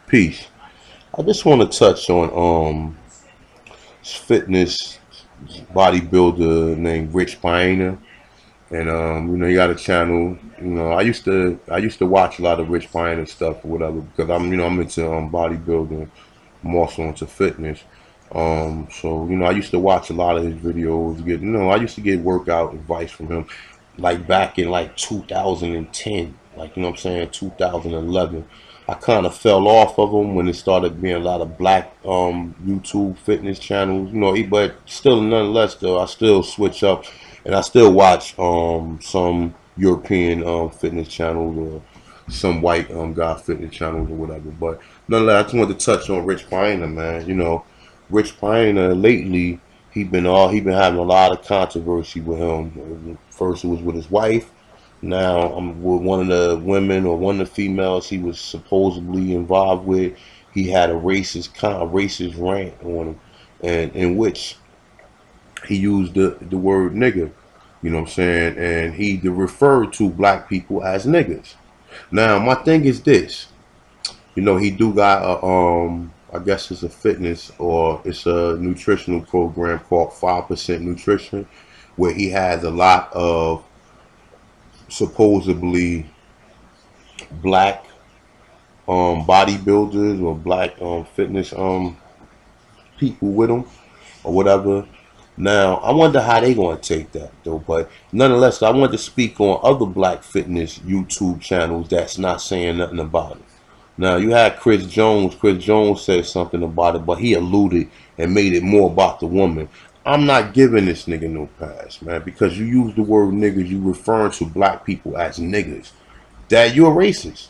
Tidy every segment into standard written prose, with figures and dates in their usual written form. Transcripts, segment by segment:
Peace. I just want to touch on fitness bodybuilder named Rich Piana, and he got a channel. I used to watch a lot of Rich Piana stuff or whatever because I'm into bodybuilding, I'm also into fitness. So I used to watch a lot of his videos. I used to get workout advice from him, like back in like 2010, like 2011. I kind of fell off of him when it started being a lot of black YouTube fitness channels, but still, nonetheless, though, I still switch up and I still watch some European fitness channels or some white guy fitness channels or whatever. But nonetheless, I just wanted to touch on Rich Piana, man. Rich Piana lately he been having a lot of controversy with him. First it was with his wife. Now I'm with one of the women or one of the females he was supposedly involved with. He had a racist rant on him, and in which he used the word nigger. You know what I'm saying? And he referred to black people as niggas. Now my thing is this. He do got a I guess it's a fitness or it's a nutritional program called 5% Nutrition, where he has a lot of supposedly black bodybuilders or black fitness people with him or whatever. Now I wonder how they gonna take that though. But nonetheless, I want to speak on other black fitness YouTube channels that's not saying nothing about it. Now you had Chris Jones. Chris Jones said something about it, but he alluded and made it more about the woman. I'm not giving this nigga no pass, man, because you use the word niggas, you referring to black people as niggas. That you're a racist.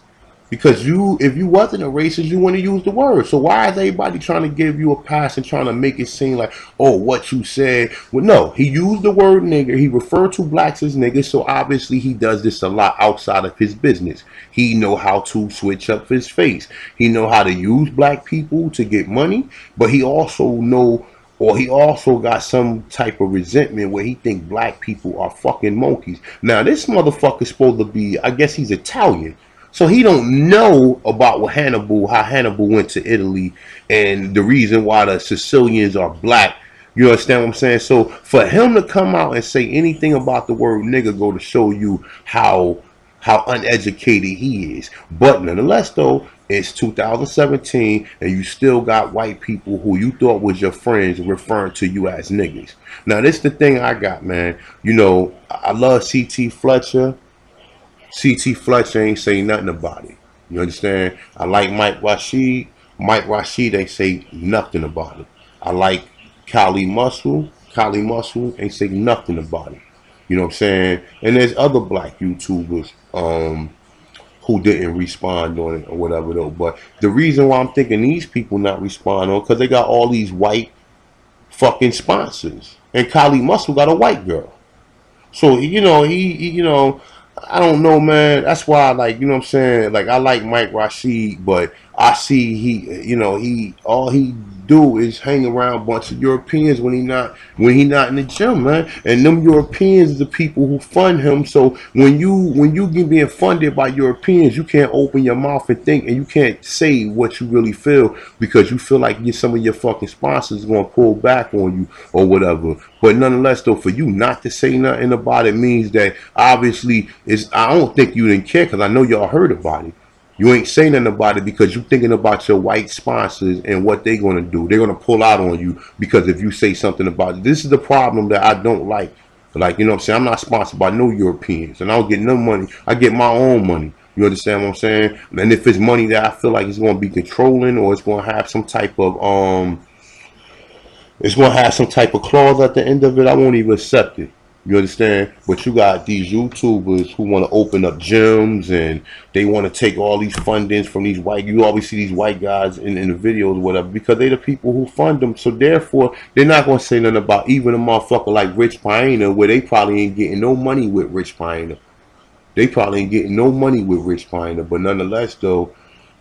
Because if you wasn't a racist, you wouldn't use the word. So why is everybody trying to give you a pass and trying to make it seem like, oh, what you said? Well, no, he used the word nigger. He referred to blacks as niggas. So obviously he does this a lot outside of his business. He know how to switch up his face. He know how to use black people to get money, but he also know or he also got some type of resentment where he think black people are fucking monkeys. Now this motherfucker's supposed to be, I guess he's Italian. So he don't know about how Hannibal went to Italy and the reason why the Sicilians are black. You understand what I'm saying? So for him to come out and say anything about the word nigga go to show you how uneducated he is. But nonetheless though, it's 2017 and you still got white people who you thought was your friends referring to you as niggas. Now this is the thing I got, man. I love CT Fletcher. CT Fletcher ain't say nothing about it. You understand? I like Mike Rashid. Mike Rashid ain't say nothing about it. I like Kali Muscle. Kali Muscle ain't say nothing about it. You know what I'm saying? And there's other black YouTubers who didn't respond on it or whatever though. But the reason why I'm thinking these people not respond on because they got all these white fucking sponsors. And Kali Muscle got a white girl. So I don't know, man. That's why, like, you know what I'm saying? Like, I like Mike Rashid, but I see he all he do is hang around a bunch of Europeans when he not in the gym, man. And them Europeans are the people who fund him. So when you get being funded by Europeans, you can't open your mouth and think, and you can't say what you really feel because you feel like some of your fucking sponsors are gonna pull back on you or whatever. But nonetheless, though, for you not to say nothing about it means that obviously I don't think you didn't care because I know y'all heard about it. You ain't saying nothing about it because you thinking about your white sponsors and what they're going to do. They're going to pull out on you because if you say something about it. This is the problem that I don't like. Like, you know what I'm saying? I'm not sponsored by no Europeans and I don't get no money. I get my own money. You understand what I'm saying? And if it's money that I feel like it's going to be controlling or it's going to have some type of clause at the end of it, I won't even accept it. You understand? But you got these YouTubers who want to open up gyms and they want to take all these fundings from these white. You always see these white guys in the videos, or whatever, because they the people who fund them. So therefore, they're not gonna say nothing about even a motherfucker like Rich Piana, where they probably ain't getting no money with Rich Piana. They probably ain't getting no money with Rich Piana, but nonetheless, though,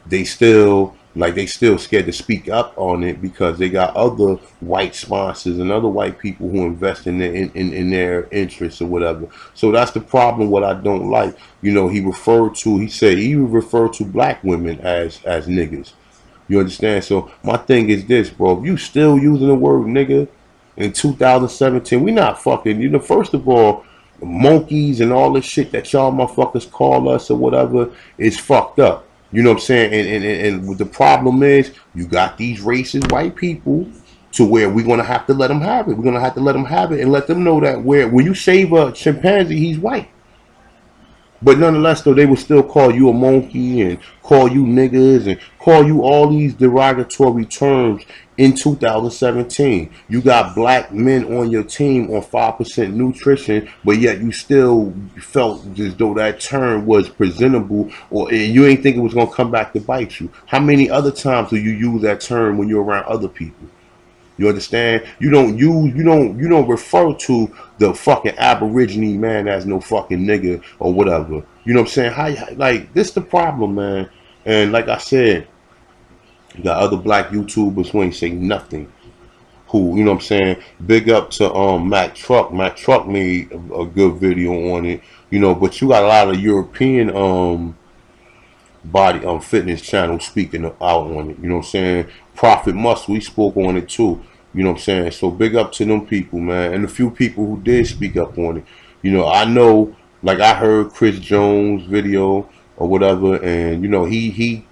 they still Like they still scared to speak up on it because they got other white sponsors and other white people who invest in their in their interests or whatever. So that's the problem. What I don't like, you know, he said he referred to black women as niggas. You understand? So my thing is this, bro. If you still using the word nigga in 2017, we not fucking. You know, first of all, monkeys and all this shit that y'all motherfuckers call us or whatever is fucked up. You know what I'm saying? And the problem is, you got these racist white people to where we're gonna have to let them have it. We're gonna have to let them have it and let them know that where when you save a chimpanzee, he's white. But nonetheless, though, they will still call you a monkey and call you niggas and call you all these derogatory terms in 2017. You got black men on your team on 5% nutrition, but yet you still felt as though that term was presentable, or you ain't think it was going to come back to bite you. How many other times do you use that term when you're around other people? You understand? You don't refer to the fucking Aborigine man as no fucking nigga or whatever. You know what I'm saying? Like this the problem, man. And like I said, you got other black YouTubers who ain't say nothing. Who, you know what I'm saying? Big up to Mac Truck. Mac Truck made a good video on it. You know, but you got a lot of European body fitness channel speaking out on it. You know what I'm saying? Prophet Muscle, we spoke on it too. You know what I'm saying? So big up to them people, man. And a few people who did speak up on it. You know, I know, like I heard Chris Jones' video or whatever, and you know, he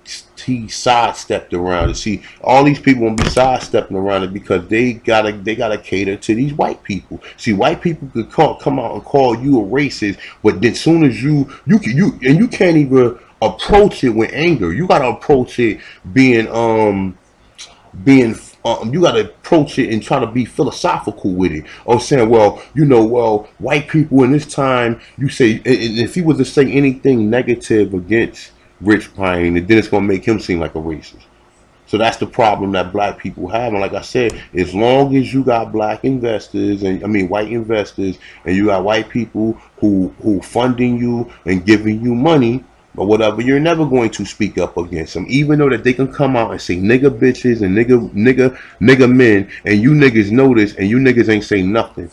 sidestepped around it. See, all these people won't be sidestepping around it because they gotta cater to these white people. See, white people could come out and call you a racist, but then soon as you can't even approach it with anger. You gotta approach it being you got to approach it and try to be philosophical with it, or saying, well, you know, well, white people in this time, you say, if he was to say anything negative against Rich Pine, then it's going to make him seem like a racist. So that's the problem that black people have. And like I said, as long as you got black investors, and I mean white investors, and you got white people who funding you and giving you money or whatever, you're never going to speak up against them, even though that they can come out and say nigga bitches and nigga men, and you niggas know this, and you niggas ain't say nothing.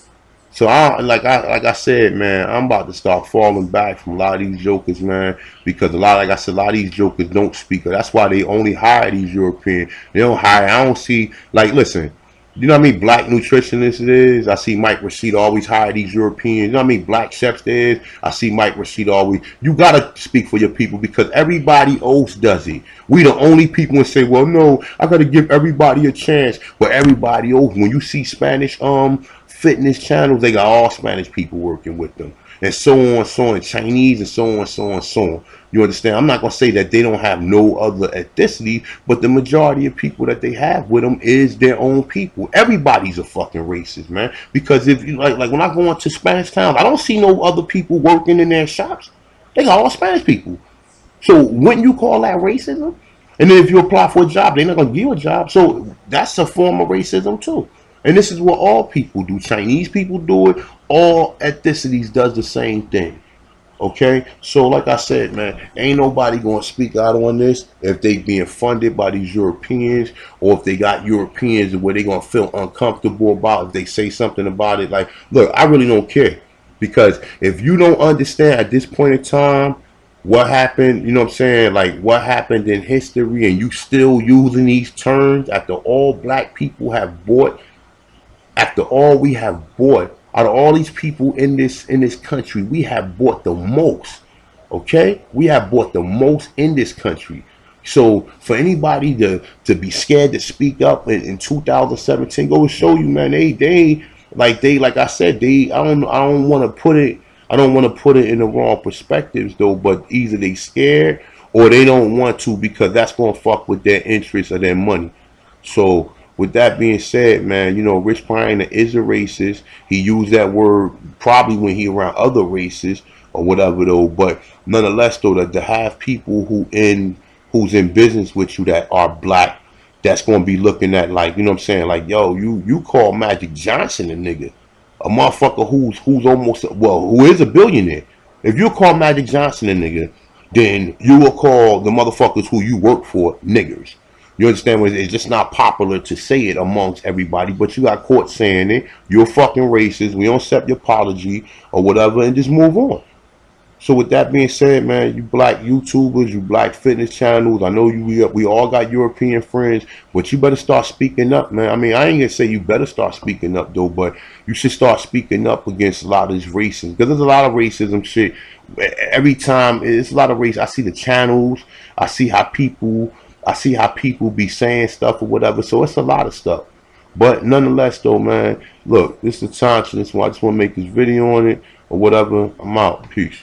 So like I said, man, I'm about to start falling back from a lot of these jokers, man, because like I said, a lot of these jokers don't speak. That's why they only hire these European. They don't hire. I don't see, like, listen. You know what I mean? Black nutritionists it is. I see Mike Rashid always hire these Europeans. You know what I mean? Black chefs there is. I see Mike Rashid always. You gotta speak for your people because everybody else does it. We the only people and say, well, no, I gotta give everybody a chance. But everybody else, when you see Spanish fitness channels, they got all Spanish people working with them, and so on, Chinese, and so on. You understand? I'm not gonna say that they don't have no other ethnicity, but the majority of people that they have with them is their own people. Everybody's a fucking racist, man. Because if you like when I go into Spanish towns, I don't see no other people working in their shops. They got all Spanish people. So wouldn't you call that racism? And then if you apply for a job, they're not gonna give you a job. So that's a form of racism too. And this is what all people do. Chinese people do it. All ethnicities does the same thing. Okay, so like I said, man, ain't nobody gonna speak out on this if they being funded by these Europeans, or if they got Europeans where they gonna feel uncomfortable about if they say something about it. Like, look, I really don't care, because if you don't understand at this point in time what happened, you know what I'm saying, like what happened in history, and you still using these terms after all black people have bought, after all we have bought. Out of all these people in this country, we have bought the most. Okay, we have bought the most in this country. So for anybody to be scared to speak up in 2017, go and show you, man. They like I said, I don't want to put it. I don't want to put it in the wrong perspectives though. But either they scared or they don't want to, because that's gonna fuck with their interests or their money. So with that being said, man, you know, Rich Piana is a racist. He used that word probably when he around other races or whatever though. But nonetheless though, to have people who's in business with you that are black, that's gonna be looking at, like, you know what I'm saying, like, yo, you call Magic Johnson a nigga, a motherfucker who's almost, well, who is a billionaire. If you call Magic Johnson a nigga, then you will call the motherfuckers who you work for niggers. You understand? It's just not popular to say it amongst everybody, but you got caught saying it. You're fucking racist. We don't accept your apology or whatever, and just move on. So with that being said, man, you black YouTubers, you black fitness channels, I know we all got European friends, but you better start speaking up, man. I mean, I ain't gonna say you better start speaking up though, but you should start speaking up against a lot of this racism, because there's a lot of racism shit. Every time it's a lot of race. I see the channels, I see how people, I see how people be saying stuff or whatever. So it's a lot of stuff. But nonetheless, though, man, look, this is a time to this one. I just want to make this video on it or whatever. I'm out. Peace.